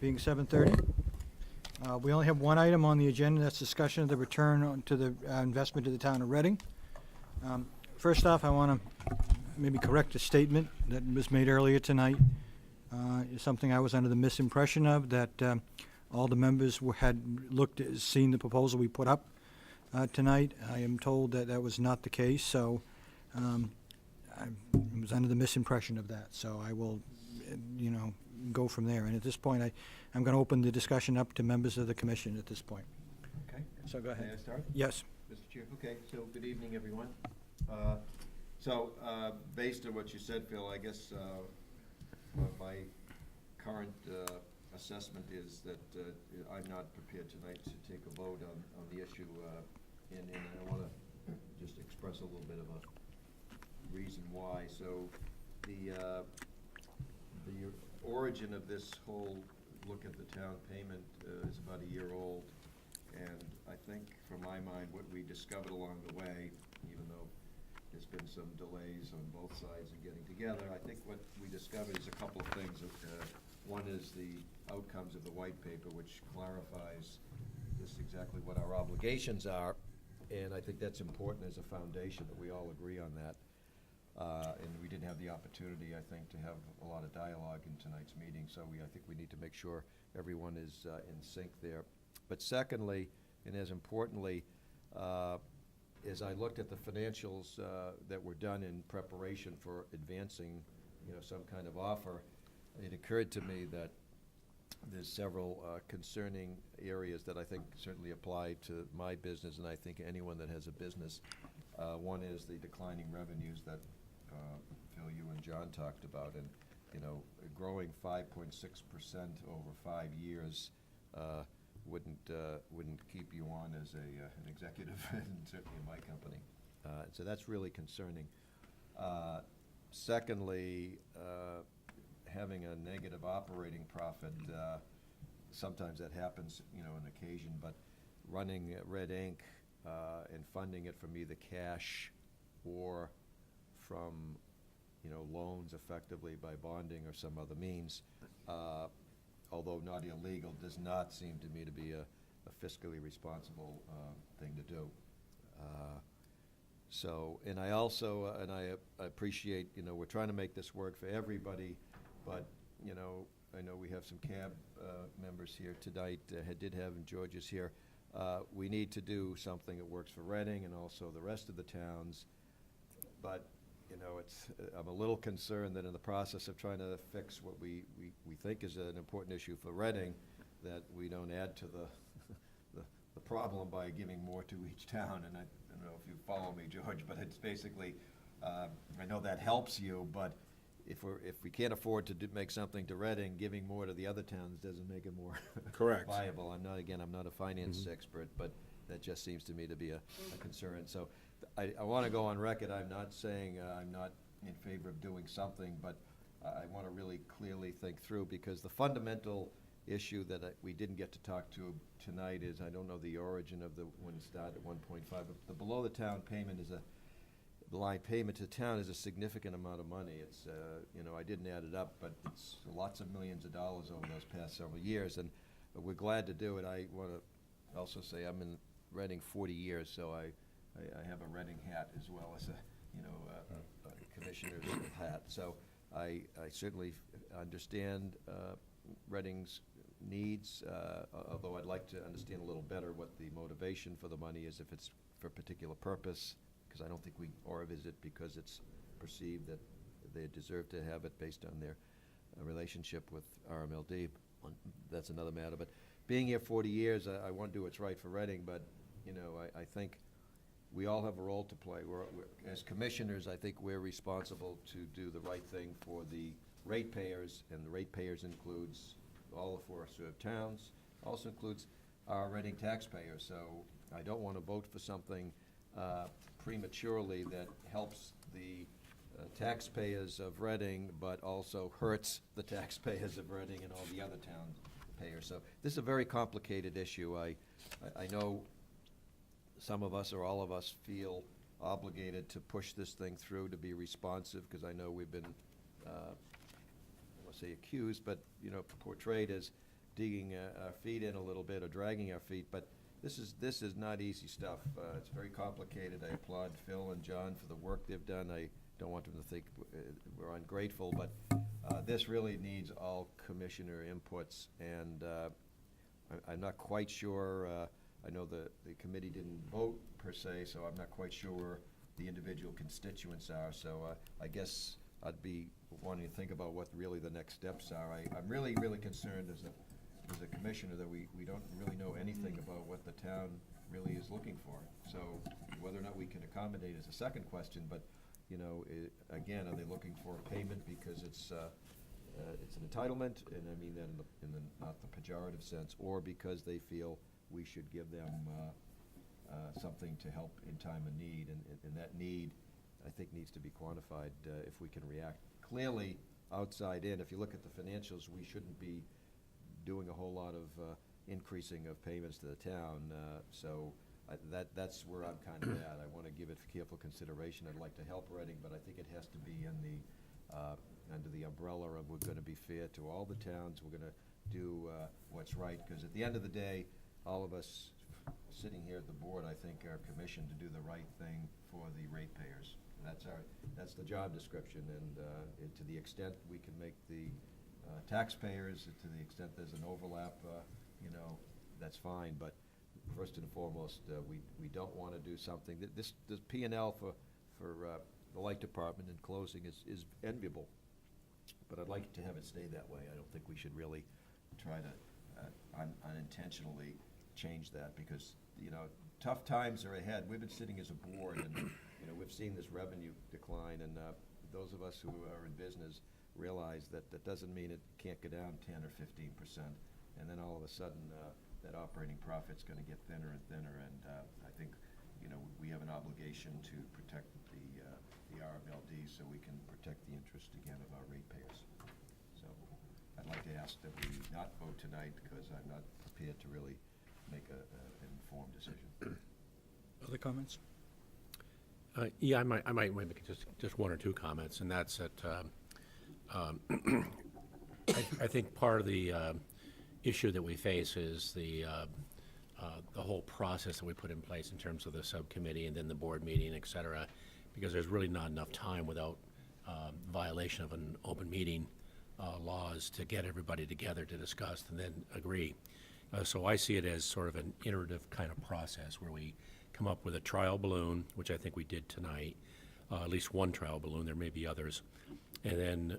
being 7:30. We only have one item on the agenda, that's discussion of the return to the investment to the town of Reading. First off, I want to maybe correct a statement that was made earlier tonight. It's something I was under the misimpression of, that all the members had seen the proposal we put up tonight. I am told that that was not the case, so I was under the misimpression of that. So I will, go from there. And at this point, I'm going to open the discussion up to members of the commission at this point. Okay. So go ahead. May I start? Yes. Mr. Chair. Okay, so good evening, everyone. Based on what you said, Phil, I guess my current assessment is that I'm not prepared tonight to take a vote on the issue, and I want to just express a little bit of a reason why. So the origin of this whole look at the town payment is about a year old, and I think, from my mind, what we discovered along the way, even though there's been some delays on both sides in getting together, I think what we discovered is a couple of things. One is the outcomes of the white paper, which clarifies just exactly what our obligations are, and I think that's important as a foundation that we all agree on that. And we didn't have the opportunity, I think, to have a lot of dialogue in tonight's meeting, so I think we need to make sure everyone is in sync there. But secondly, and as importantly, as I looked at the financials that were done in preparation for advancing, some kind of offer, it occurred to me that there's several concerning areas that I think certainly apply to my business, and I think anyone that has a business. One is the declining revenues that Phil, you and John talked about, and growing 5.6% over 5 years wouldn't keep you on as an executive, and certainly in my company. So that's really concerning. Secondly, having a negative operating profit, sometimes that happens, on occasion, but running Red Inc. And funding it from either cash or from, loans effectively by bonding or some other means, although not illegal, does not seem to me to be a fiscally responsible thing to do. And I also, I appreciate, we're trying to make this work for everybody, but, I know we have some CAB members here tonight, did have, and George is here. We need to do something that works for Reading and also the rest of the towns, but I'm a little concerned that in the process of trying to fix what we think is an important issue for Reading, that we don't add to the problem by giving more to each town. And I don't know if you follow me, George, but it's basically, I know that helps you, but if we can't afford to make something to Reading, giving more to the other towns doesn't make it more Correct. viable. I'm not a finance expert, but that just seems to me to be a concern. So I want to go on record. I'm not saying I'm not in favor of doing something, but I want to really clearly think through, because the fundamental issue that we didn't get to talk to tonight is, I don't know the origin of when it started at 1.5, but the below the town payment is the line payment to the town is a significant amount of money. It's, I didn't add it up, but it's lots of millions of dollars over those past several years, and we're glad to do it. I want to also say I'm in Reading 40 years, so I have a Reading hat as well as a commissioner's hat. So I certainly understand Reading's needs, although I'd like to understand a little better what the motivation for the money is, if it's for a particular purpose, because I don't think or is it because it's perceived that they deserve to have it based on their relationship with RMLD. That's another matter. But being here 40 years, I want to do what's right for Reading, but I think we all have a role to play. As commissioners, I think we're responsible to do the right thing for the ratepayers, and the ratepayers includes all the 4 served towns, also includes our Reading taxpayers. So I don't want to vote for something prematurely that helps the taxpayers of Reading, but also hurts the taxpayers of Reading and all the other town payers. So this is a very complicated issue. I know some of us or all of us feel obligated to push this thing through, to be responsive, because I know we've been, I won't say accused, but portrayed as digging our feet in a little bit or dragging our feet, but this is not easy stuff. It's very complicated. I applaud Phil and John for the work they've done. I don't want them to think we're ungrateful, but this really needs all commissioner inputs, and I'm not quite sure. I know the committee didn't vote per se, so I'm not quite sure where the individual constituents are. So I guess I'd be wanting to think about what really the next steps are. I'm really, really concerned as a commissioner that we don't really know anything about what the town really is looking for. So whether or not we can accommodate is a second question, but you know, again, are they looking for a payment because it's an entitlement, and I mean that in the not the pejorative sense, or because they feel we should give them something to help in time of need, and that need, I think, needs to be quantified if we can react. Clearly, outside in, if you look at the financials, we shouldn't be doing a whole lot of increasing of payments to the town, so that's where I'm kind of at. I want to give it careful consideration. I'd like to help Reading, but I think it has to be in the under the umbrella of we're going to be fair to all the towns. We're going to do what's right, because at the end of the day, all of us sitting here at the board, I think, are commissioned to do the right thing for the ratepayers. That's the job description, and to the extent we can make the taxpayers, to the extent there's an overlap, you know, that's fine. But first and foremost, we don't want to do something that this P&L for the light department in closing is enviable. But I'd like to have it stay that way. I don't think we should really try to unintentionally change that, because you know, tough times are ahead. We've been sitting as a board, and you know, we've seen this revenue decline, and those of us who are in business realize that that doesn't mean it can't go down 10 or 15%, and then all of a sudden that operating profit's going to get thinner and thinner, and I think, you know, we have an obligation to protect the RMLD so we can protect the interest again of our ratepayers. So I'd like to ask that we not vote tonight, because I'm not prepared to really make an informed decision. Other comments? Yeah, I might make just one or two comments, and that's that I think part of the issue that we face is the whole process that we put in place in terms of the subcommittee and then the board meeting, et cetera, because there's really not enough time without violation of an open meeting laws to get everybody together to discuss and then agree. So I see it as sort of an iterative kind of process where we come up with a trial balloon, which I think we did tonight, at least one trial balloon. There may be others. And then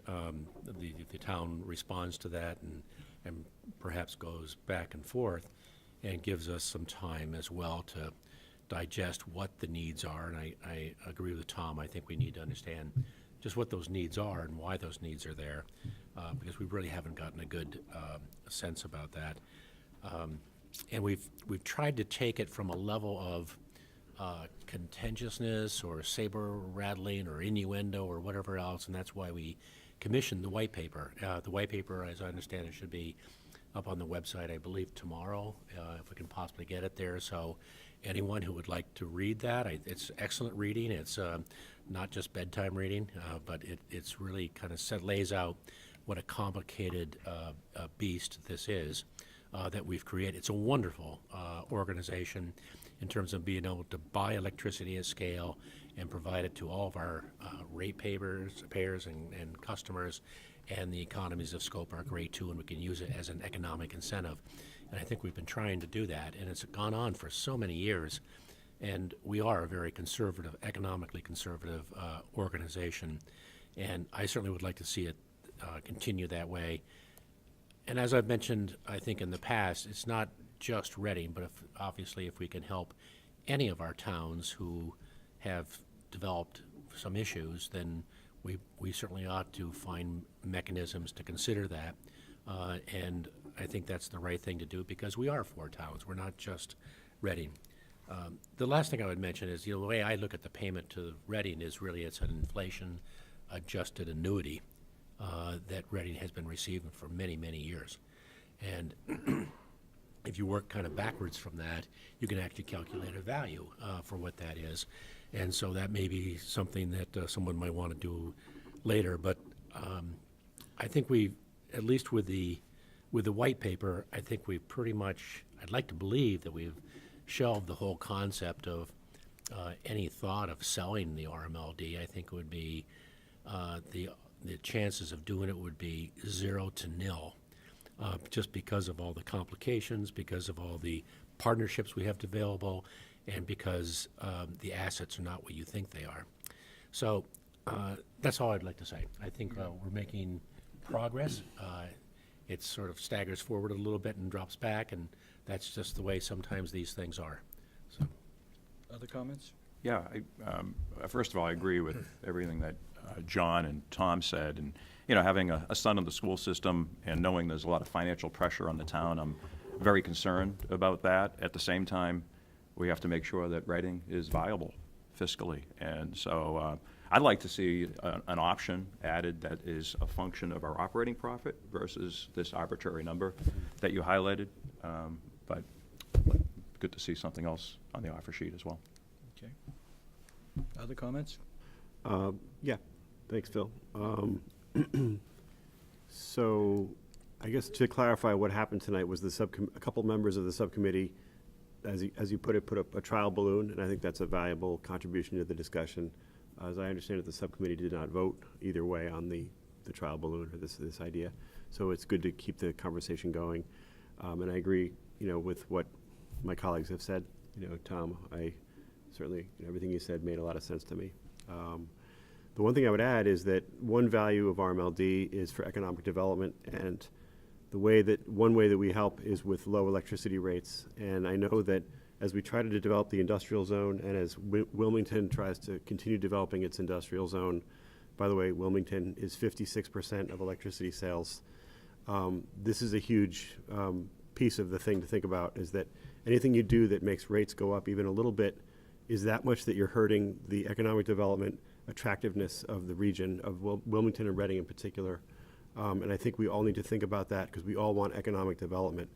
the town responds to that and perhaps goes back and forth and gives us some time as well to digest what the needs are. And I agree with Tom. I think we need to understand just what those needs are and why those needs are there, because we really haven't gotten a good sense about that. And we've tried to take it from a level of contentiousness or saber rattling or innuendo or whatever else, and that's why we commissioned the white paper. The white paper, as I understand it, should be up on the website, I believe, tomorrow, if we can possibly get it there. So anyone who would like to read that, it's excellent reading. It's not just bedtime reading, but it's really kind of lays out what a complicated beast this is that we've created. It's a wonderful organization in terms of being able to buy electricity at scale and provide it to all of our payers and customers, and the economies of scope are great too, and we can use it as an economic incentive. And I think we've been trying to do that, and it's gone on for so many years, and we are a very conservative, economically conservative organization, and I certainly would like to see it continue that way. And as I've mentioned, I think in the past, it's not just Reading, but obviously if we can help any of our towns who have developed some issues, then we certainly ought to find mechanisms to consider that. And I think that's the right thing to do, because we are 4 towns. We're not just Reading. The last thing I would mention is, the way I look at the payment to Reading is really it's an inflation-adjusted annuity that Reading has been receiving for many, many years. And if you work kind of backwards from that, you can actually calculate a value for what that is. And so that may be something that someone might want to do later. But I think we, at least with the with the white paper, I think we've pretty much, I'd like to believe that we've shelved the whole concept of any thought of selling the RMLD. I think it would be, the chances of doing it would be 0 to nil, just because of all the complications, because of all the partnerships we have available, and because the assets are not what you think they are. So that's all I'd like to say. I think we're making progress. It sort of staggers forward a little bit and drops back, and that's just the way sometimes these things are. So, Other comments? Yeah, first of all, I agree with everything that John and Tom said. And, you know, having a son in the school system and knowing there's a lot of financial pressure on the town, I'm very concerned about that. At the same time, we have to make sure that Reading is viable fiscally. And so I'd like to see an option added that is a function of our operating profit versus this arbitrary number that you highlighted. But good to see something else on the offer sheet as well. Okay. Other comments? Yeah, thanks, Phil. So I guess to clarify, what happened tonight was a couple members of the subcommittee, as you put up a trial balloon, and I think that's a valuable contribution to the discussion. As I understand it, the subcommittee did not vote either way on the trial balloon or this idea. So it's good to keep the conversation going. And I agree, you know, with what my colleagues have said. You know, Tom, I certainly, everything you said made a lot of sense to me. The one thing I would add is that one value of RMLD is for economic development, and one way that we help is with low electricity rates. And I know that as we try to develop the industrial zone, and as Wilmington tries to continue developing its industrial zone, by the way, Wilmington is 56% of electricity sales. This is a huge piece of the thing to think about, is that anything you do that makes rates go up even a little bit is that much that you're hurting the economic development attractiveness of the region, of Wilmington and Reading in particular. And I think we all need to think about that, because we all want economic development.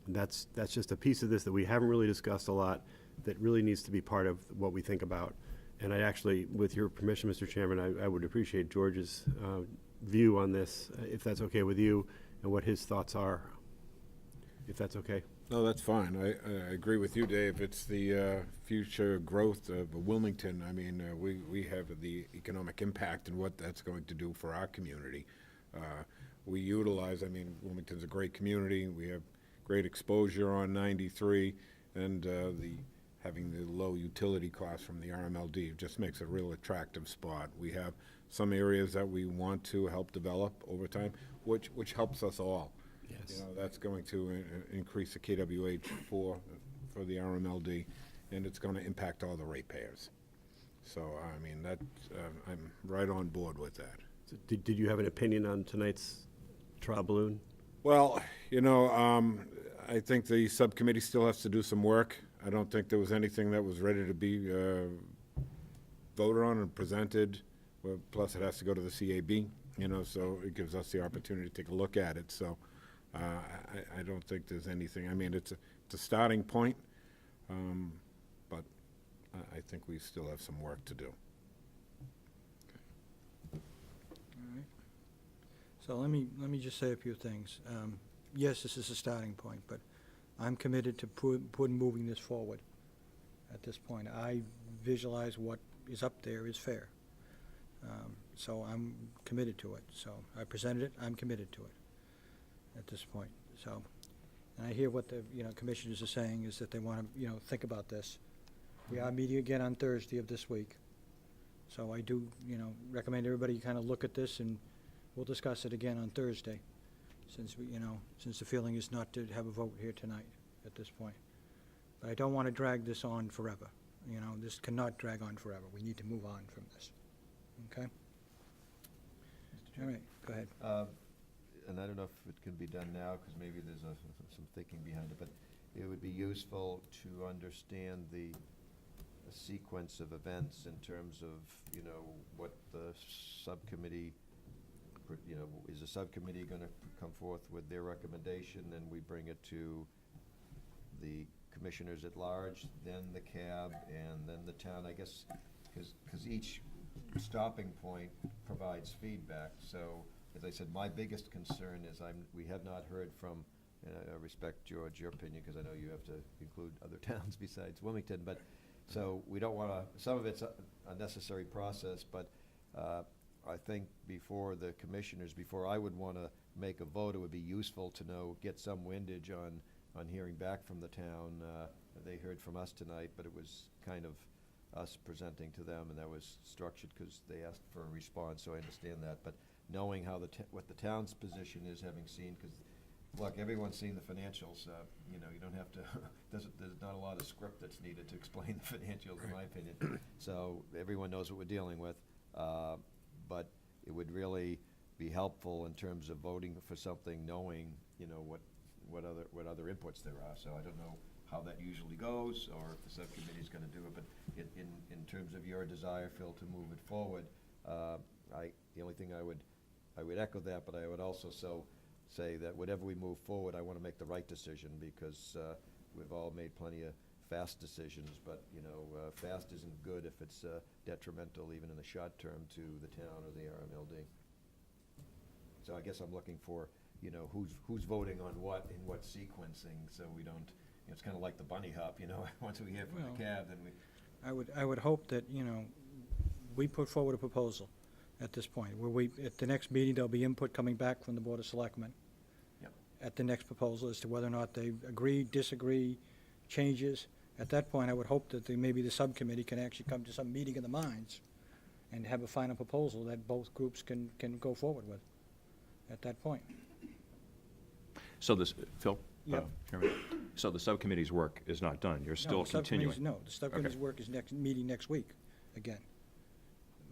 That's just a piece of this that we haven't really discussed a lot, that really needs to be part of what we think about. And I actually, with your permission, Mr. Chairman, I would appreciate George's view on this, if that's okay with you, and what his thoughts are, if that's okay. No, that's fine. I agree with you, Dave. It's the future growth of Wilmington. I mean, we have the economic impact and what that's going to do for our community. We utilize, I mean, Wilmington's a great community. We have great exposure on 93, and having the low utility costs from the RMLD just makes a real attractive spot. We have some areas that we want to help develop over time, which helps us all. yes. You know, that's going to increase the KWH for the RMLD, and it's going to impact all the ratepayers. So, I mean, I'm right on board with that. So did you have an opinion on tonight's trial balloon? Well, you know, I think the subcommittee still has to do some work. I don't think there was anything that was ready to be voted on and presented. Well, plus, it has to go to the CAB, you know, so it gives us the opportunity to take a look at it. So I don't think there's anything. I mean, it's a starting point, but I think we still have some work to do. All right. So let me just say a few things. Yes, this is a starting point, but I'm committed to moving this forward at this point. I visualize what is up there is fair. So I'm committed to it. So I presented it, I'm committed to it at this point. So, and I hear what the, commissioners are saying, is that they want to, think about this. We are meeting again on Thursday of this week. So I do, recommend everybody kind of look at this, and we'll discuss it again on Thursday, since we, since the feeling is not to have a vote here tonight at this point. But I don't want to drag this on forever. This cannot drag on forever. We need to move on from this. Okay? All right, go ahead. And I don't know if it can be done now, because maybe there's some thinking behind it, but it would be useful to understand the sequence of events in terms of, what the subcommittee, is the subcommittee going to come forth with their recommendation, then we bring it to the commissioners at large, then the CAB, and then the town, I guess, because each stopping point provides feedback. So as I said, my biggest concern is we have not heard from, and I respect, George, your opinion, because I know you have to include other towns besides Wilmington, but, so we don't want to, some of it's a necessary process, but I think before the commissioners, before I would want to make a vote, it would be useful to know, get some windage on hearing back from the town. They heard from us tonight, but it was kind of us presenting to them, and that was structured because they asked for a response, so I understand that. But knowing how what the town's position is, having seen, because, look, everyone's seen the financials, you know, you don't have to, there's not a lot of script that's needed to explain the financials, in my opinion. So everyone knows what we're dealing with, but it would really be helpful in terms of voting for something, knowing, you know, what other inputs there are. So I don't know how that usually goes, or if the subcommittee's gonna do it, but in terms of your desire, Phil, to move it forward, the only thing I would echo that, but I would also say that whatever we move forward, I wanna make the right decision, because we've all made plenty of fast decisions, but, you know, fast isn't good if it's detrimental, even in the short term, to the town or the RMLD. So I guess I'm looking for, you know, who's voting on what, in what sequencing, so we don't, you know, it's kind of like the bunny hop, you know, once we hear from the cab, then we. I would hope that, you know, we put forward a proposal at this point, where at the next meeting, there'll be input coming back from the Board of Selectmen. Yep. At the next proposal as to whether or not they agree, disagree, changes. At that point, I would hope that maybe the subcommittee can actually come to some meeting of the minds and have a final proposal that both groups can go forward with at that point. So this, Phil? Yep. Chairman, so the subcommittee's work is not done, you're still continuing? No, the subcommittee's work is meeting next week, again.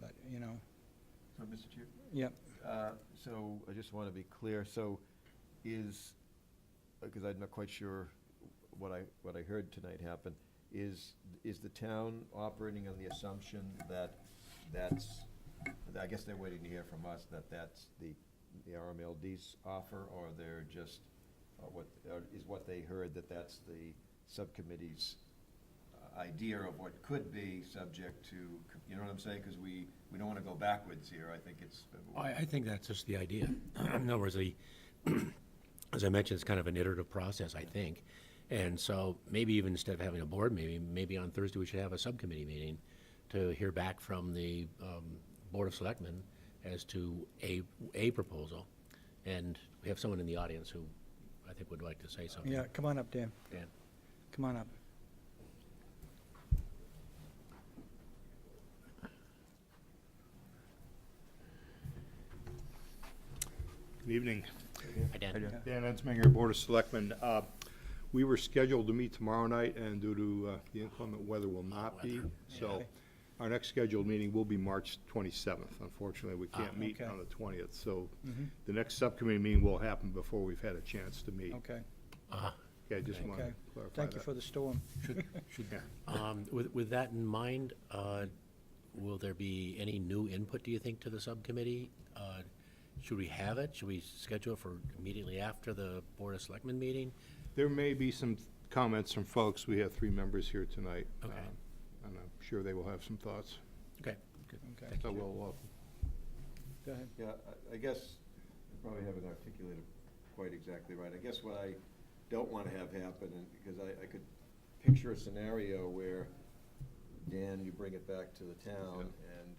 But, you know, So, Mr. Chair? yep. So I just want to be clear, so because I'm not quite sure what I heard tonight happen, is the town operating on the assumption that I guess they're waiting to hear from us, that's the RMLD's offer, or they're just, is what they heard that that's the subcommittee's idea of what could be subject to, you know what I'm saying? Because we don't want to go backwards here, I think it's. I think that's just the idea. In other words, as I mentioned, it's kind of an iterative process, I think. And so maybe even instead of having a board meeting, maybe on Thursday we should have a subcommittee meeting to hear back from the Board of Selectmen as to a proposal. And we have someone in the audience who I think would like to say something. Yeah, come on up, Dan. Dan. Come on up. Good evening. Hi, Dan. Dan Ensminger, Board of Selectmen. We were scheduled to meet tomorrow night, and due to the inclement weather will not be. So Okay. our next scheduled meeting will be March 27th. Unfortunately, we can't meet Okay. on the 20th. So Mhm. the next subcommittee meeting will happen before we've had a chance to meet. Okay, Okay, I just want okay. to clarify Thank you that. for the storm. Yeah. With that in mind, will there be any new input, do you think, to the subcommittee? Should we have it? Should we schedule it for immediately after the Board of Selectmen meeting? There may be some comments from folks. We have 3 members here tonight. Okay. And I'm sure they will have some thoughts. Okay, good. Okay. Thank So you. we'll, Go ahead. Yeah, I guess I probably haven't articulated quite exactly right. I guess what I don't want to have happen, and because I could picture a scenario where, Dan, you bring it back to the town, and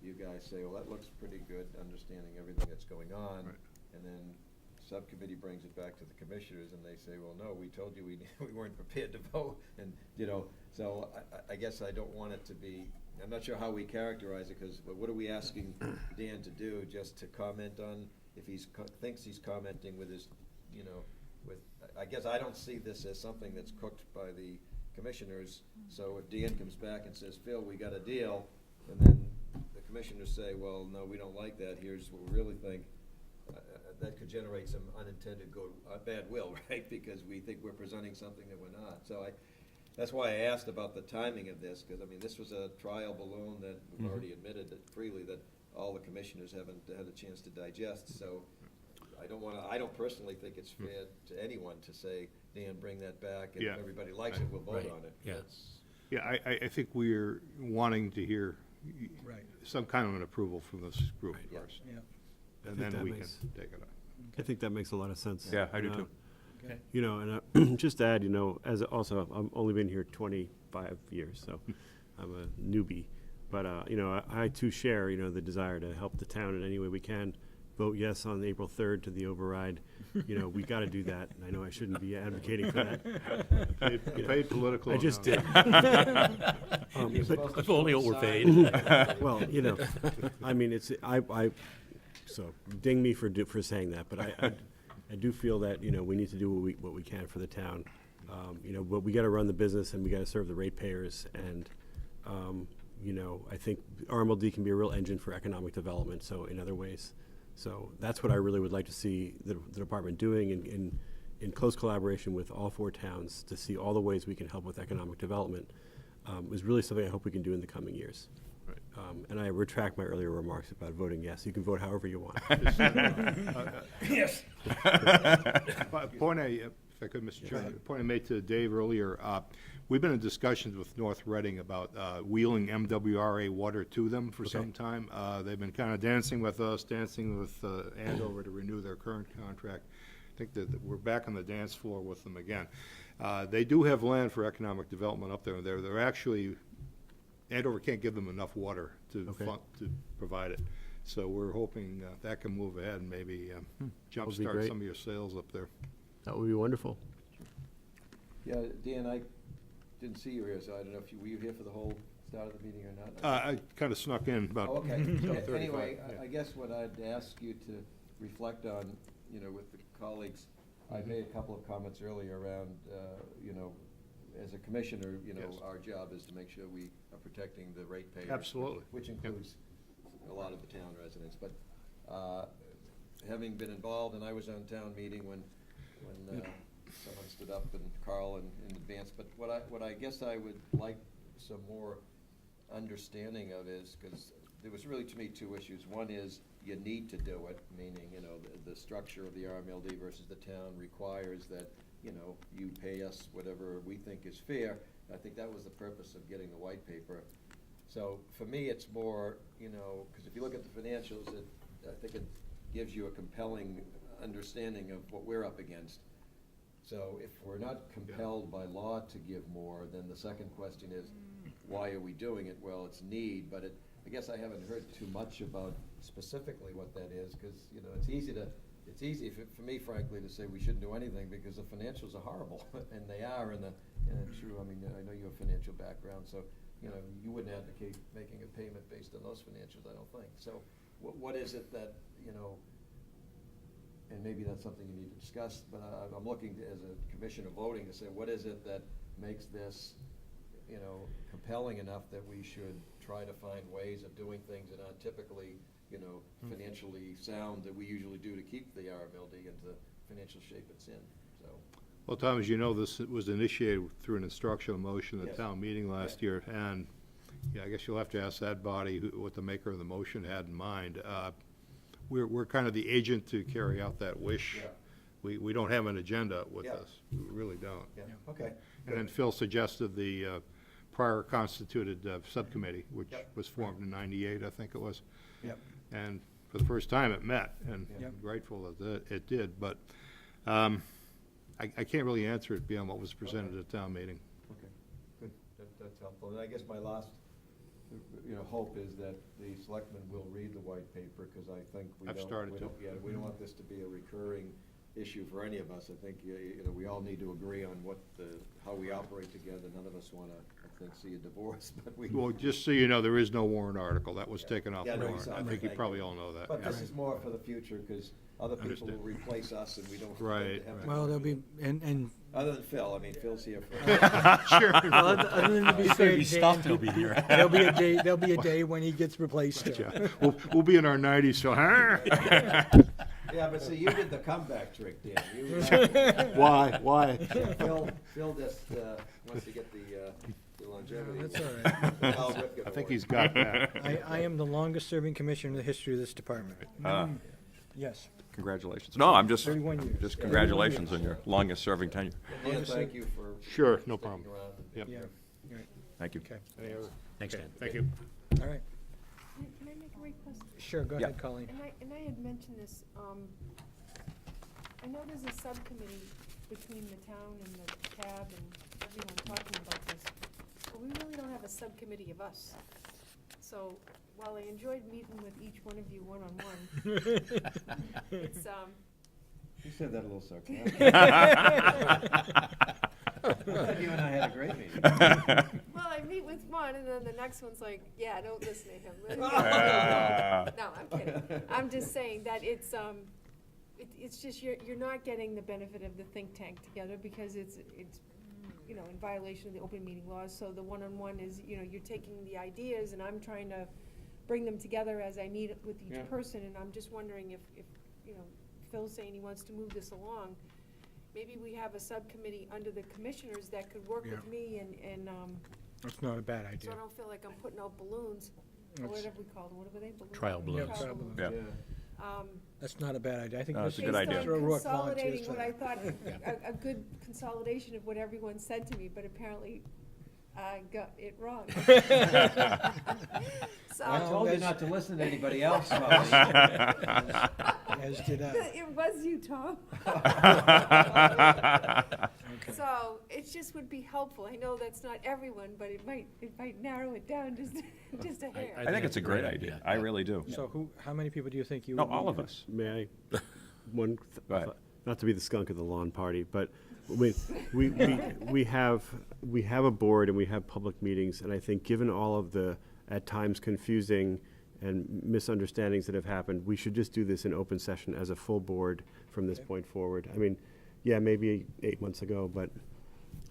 you guys say, well, that looks pretty good, understanding everything that's going on. Right. And then subcommittee brings it back to the commissioners, and they say, well, no, we told you we weren't prepared to vote, and, you know, so I guess I don't want it to be, I'm not sure how we characterize it, because what are we asking Dan to do, just to comment on, if he's, thinks he's commenting with his, you know, with, I guess I don't see this as something that's cooked by the commissioners, so if Dan comes back and says, Phil, we got a deal, and then the commissioners say, well, no, we don't like that, here's what we really think, that could generate some unintended bad will, right? Because we think we're presenting something that we're not. So that's why I asked about the timing of this, because I mean, this was a trial balloon that we've already admitted that freely that all the commissioners haven't had a chance to digest. So I don't personally think it's fair to anyone to say, Dan, bring that back, and Yeah. if everybody likes it, we'll vote Right. on it. Yeah. yeah, I think we're wanting to hear Right. some kind of an approval from this group Right. Yeah. first. Yeah. and think then that we can makes- take it up. I think that makes a lot of sense. Yeah, I do too. You know, and just to add, you know, as also, I've only been here 25 years, so I'm a newbie. But, you know, I too share, you know, the desire to help the town in any way we can. Vote yes on April 3rd to the override. You know, we got to do that. And I know I shouldn't be advocating for that. Paid political. I just did. But, If only it were paid. well, you know, I mean, it's, so ding me for saying that, but I do feel that, you know, we need to do what we can for the town. You know, but we got to run the business and we got to serve the ratepayers. And, you know, I think RMLD can be a real engine for economic development, so in other ways. So that's what I really would like to see the department doing in close collaboration with all 4 towns to see all the ways we can help with economic development is really something I hope we can do in the coming years. And I retract my earlier remarks about voting yes. You can vote however you want. Yes. Point if I could, Mr. Chairman, point I made to Dave earlier, we've been in discussions with North Reading about wheeling MWRA water to them for some time. They've been kind of dancing with us, dancing with Andover to renew their current contract. I think that we're back on the dance floor with them again. They do have land for economic development up there. They're actually, Andover can't give them enough water to to provide it. So we're hoping that can move ahead and maybe jumpstart great. some of your sales up there. That would be wonderful. Yeah, Dan, I didn't see you here, so I don't know if were you here for the whole start of the meeting or not? I kind of snuck in about. Oh, okay. 35, Anyway, yeah. I guess what I'd ask you to reflect on, you know, with the colleagues, I made a couple of comments earlier around, you know, as a commissioner, you know, Yes. our job is to make sure we are protecting the ratepayers. Absolutely. Which includes a lot of the town residents, but having been involved, and I was on town meeting when someone stood up, and Carl in advance, but what I guess I would like some more understanding of is, because there was really, to me, 2 issues. One is you need to do it, meaning, you know, the structure of the RMLD versus the town requires that, you know, you pay us whatever we think is fair. I think that was the purpose of getting the white paper. So for me, it's more, you know, because if you look at the financials, I think it gives you a compelling understanding of what we're up against. So if we're not compelled by law to give more, then the second question is, why are we doing it? Well, it's need, but I guess I haven't heard too much about specifically what that is, because, you know, it's easy for me, frankly, to say we shouldn't do anything, because the financials are horrible, and they are, and true, I mean, I know you have a financial background, so, you know, you wouldn't advocate making a payment based on those financials, I don't think. So what is it that, you know, and maybe that's something you need to discuss, but I'm looking to, as a commissioner voting, to say, what is it that makes this, you know, compelling enough that we should try to find ways of doing things that aren't typically, you know, financially sound that we usually do to keep the RMLD into the financial shape it's in, so. Well, Tom, as you know, this was initiated through an instructional motion at Yes. town meeting last year, and, yeah, I guess you'll have to ask that body what the maker of the motion had in mind. We're kind of the agent to carry out that wish. Yeah. We don't have an agenda with Yeah. this. We really don't. Yeah, okay. And then Phil suggested the prior constituted subcommittee, which Yep. was formed in '98, I think it was. Yep. And for the first time, it met, and Yep. I'm grateful that it did. But I can't really answer it beyond what was presented at town meeting. Okay, good, that's helpful. And I guess my last, you know, hope is that the selectmen will read the white paper, because I think we don't. I've started we to. don't- Yeah, we don't want this to be a recurring issue for any of us. I think, you know, we all need to agree on how we operate together. None of us want to, I think, see a divorce, but we. Well, just so you know, there is no warrant article. That was taken off Yeah, the no, warrant. I sorry, think you thank probably you. all know that. But yeah. this is more for the future, because other people will Understood. replace us, and we don't. Right, have to- Well, there'll be, and Other than Phil, I mean, Phil's here for. Sure. well, other than to be fair, Dan, he'll be here. there'll be a day when he gets replaced too. Yeah. We'll be in our 90s, so, Yeah, but see, you did the comeback trick, Dan. You, Why? Phil just wants to get the longevity. That's all right. I'll rip it I think away. he's got that. I am the longest-serving commissioner in the history of this department. Yes, Congratulations. No, I'm just, 31 years. just congratulations on your longest-serving tenure. Dan, thank you for. Sure, no sticking problem. around. Yep. yeah, right, Thank you. Okay. Any other? Thanks, Dan. Thank you. all right. Can I make a request? Sure, go Yeah. ahead, Colleen. And I had mentioned this, I know there's a subcommittee between the town and the cab and everyone talking about this, but we really don't have a subcommittee of us. So while I enjoyed meeting with each one of you one-on-one, it's, You said that a little sarcastic. I thought you and I had a great meeting. well, I meet with one and then the next one's like, yeah, don't listen to him. Ah. No, I'm kidding. I'm just saying that it's just, you're not getting the benefit of the think tank together because it's, you know, in violation of the open meeting laws. So the one-on-one is, you know, you're taking the ideas and I'm trying to bring them together as I meet with each person. And I'm just wondering if, you know, Phil's saying he wants to move this along. Maybe we have a subcommittee under the commissioners that could work with me and, That's not a bad so idea. I don't feel like I'm putting out balloons, or That's- whatever we call them, what were they, balloons? Trial balloons. Trial balloons. Yeah. That's not a bad idea. I think No, it's a Mr. good idea. Based on O'Rourke volunteers consolidating for what I that. thought, a good consolidation of what everyone said to me, but apparently I got it wrong. So, I told you that's- not to listen to anybody else, Molly. As did I. it was you, Tom. So it just would be helpful. I know that's not everyone, but it might narrow it down just a hair. I think it's a great idea. I really do. So how many people do you think you No, would all need? of us. May I, one, Go ahead. not to be the skunk of the lawn party, but we have a board and we have public meetings, and I think given all of the, at times, confusing and misunderstandings that have happened, we should just do this in open session as a full board from this point forward. I mean, yeah, maybe 8 months ago, but,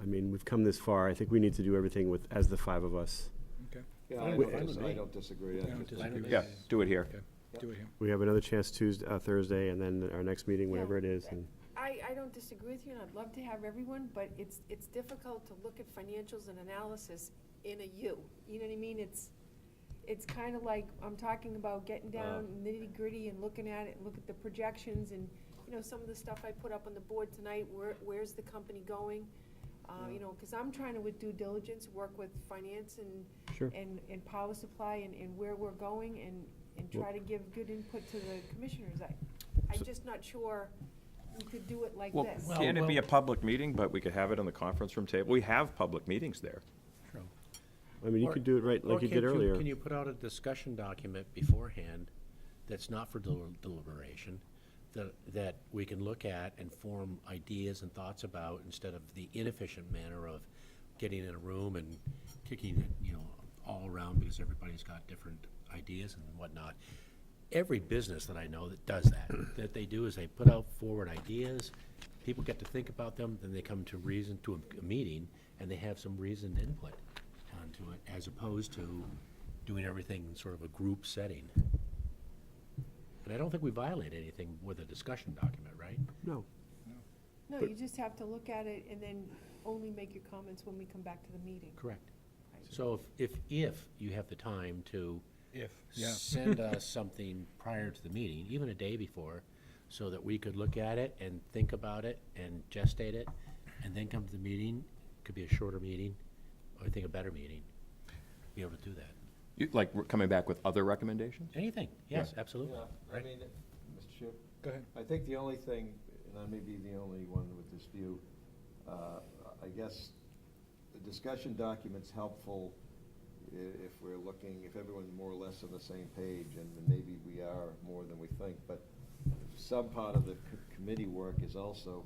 I mean, we've come this far. I think we need to do everything with, as the 5 of us. Okay, Yeah, Fine with me. I don't disagree. I don't disagree. Yeah, do it here. okay, do it here. We have another chance Thursday, and then our next meeting, whenever it is, and I don't disagree with you, and I'd love to have everyone, but it's difficult to look at financials and analysis in a U. You know what I mean? It's kind of like, I'm talking about getting down nitty-gritty and looking at it, and look at the projections, and, you know, some of the stuff I put up on the board tonight, where's the company going? You know, because I'm trying to, with due diligence, work with finance Sure. and power supply and where we're going, and try to give good input to the commissioners. I'm just not sure we could do it like Well, this. can it be a public meeting, but we could have it on the conference room table? We have public meetings there. True. I mean, you Or- could do it right, Or like you did can't earlier. Can you put out a discussion document beforehand that's not for deliberation, that we can look at and form ideas and thoughts about, instead of the inefficient manner of getting in a room and kicking it, you know, all around because everybody's got different ideas and whatnot. Every business that I know that does that they do is they put out forward ideas, people get to think about them, then they come to a meeting, and they have some reasoned input onto it, as opposed to doing everything in sort of a group setting. And I don't think we violate anything with a discussion document, right? No. No, you just have to look at it and then only make your comments when we come back to the meeting. Correct. So if you have the time to Yeah. send us something prior to the meeting, even a day before, so that we could look at it and think about it and gestate it, and then come to the meeting, could be a shorter meeting, or I think a better meeting, be able to do that. You, like, we're coming back with other recommendations? Anything, yes, absolutely. Yeah, I Right. mean, Mr. Chair, Go ahead. I think the only thing, and I may be the only one with this view, I guess the discussion document's helpful if we're looking, if everyone's more or less on the same page, and maybe we are more than we think, but some part of the committee work is also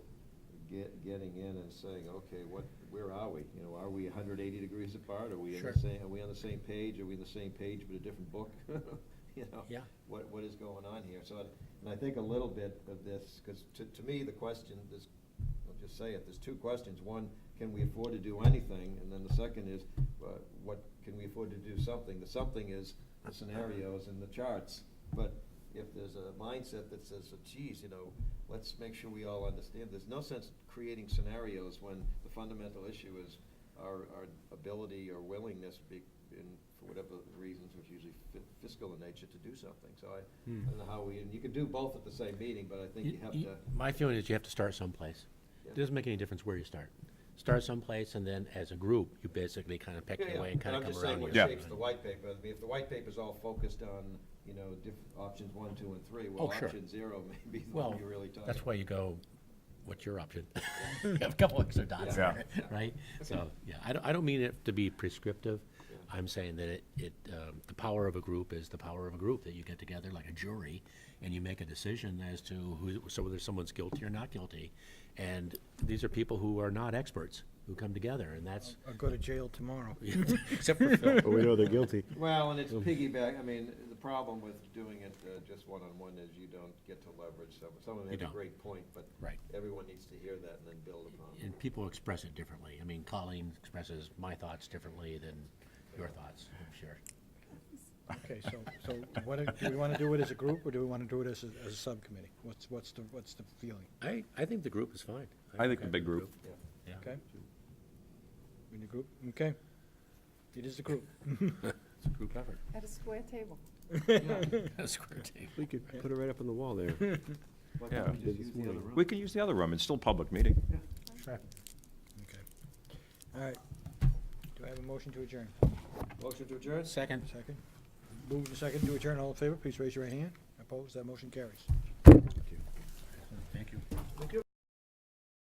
getting in and saying, okay, where are we? You know, are we 180 degrees apart? Are we Sure. are we on the same page? Are we on the same page but a different book? You know? Yeah. What is going on here? So, and I think a little bit of this, because to me, the question is, I'll just say it, there's two questions. One, can we afford to do anything? And then the second is, what can we afford to do something? The something is the scenarios and the charts. But if there's a mindset that says, oh, geez, you know, let's make sure we all understand, there's no sense creating scenarios when the fundamental issue is our ability or willingness, for whatever reasons, which usually fiscal in nature, to do something. So I don't know how and you could do both at the same meeting, but I think you have to. My feeling is you have to start someplace. Yeah. It doesn't make any difference where you start. start someplace, and then as a group, you basically kind of pick Yeah, your way and kind of I'm come just saying around. what here. shapes the white paper. I mean, if the white paper's all focused on, you know, options 1, 2, and 3, well, Oh, sure. option 0 may be the Well, one you're really talking about. that's why you go, what's your option? You have a couple extra dots Yeah. there, right? So, yeah, I don't mean it to be prescriptive. I'm saying that the power of a group is the power of a group, that you get together like a jury and you make a decision as to so whether someone's guilty or not guilty. And these are people who are not experts who come together, and that's, I'll go to jail tomorrow. except for Phil. But we know they're guilty. Well, and it's piggyback, I mean, the problem with doing it just one-on-one is you don't get to leverage some. Someone You made a don't. great point, but Right. everyone needs to hear that and then build upon it. And people express it differently. I mean, Colleen expresses my thoughts differently than your thoughts, I'm sure. Okay, so do we want to do it as a group, or do we want to do it as a subcommittee? What's the feeling? I think the group is fine. I think the big group. Yeah. Okay? In the group, okay? It is a group. It's a group effort. At a square table. A square table. We could put it right up on the wall there. Why Yeah. can't we just use the other room? We can use the other room, it's still a public meeting. Sure. Okay. All right. Do I have a motion to adjourn? Motion to adjourn? Second. Second. Moved and second to adjourn. All in favor, please raise your right hand. Opposed? That motion carries.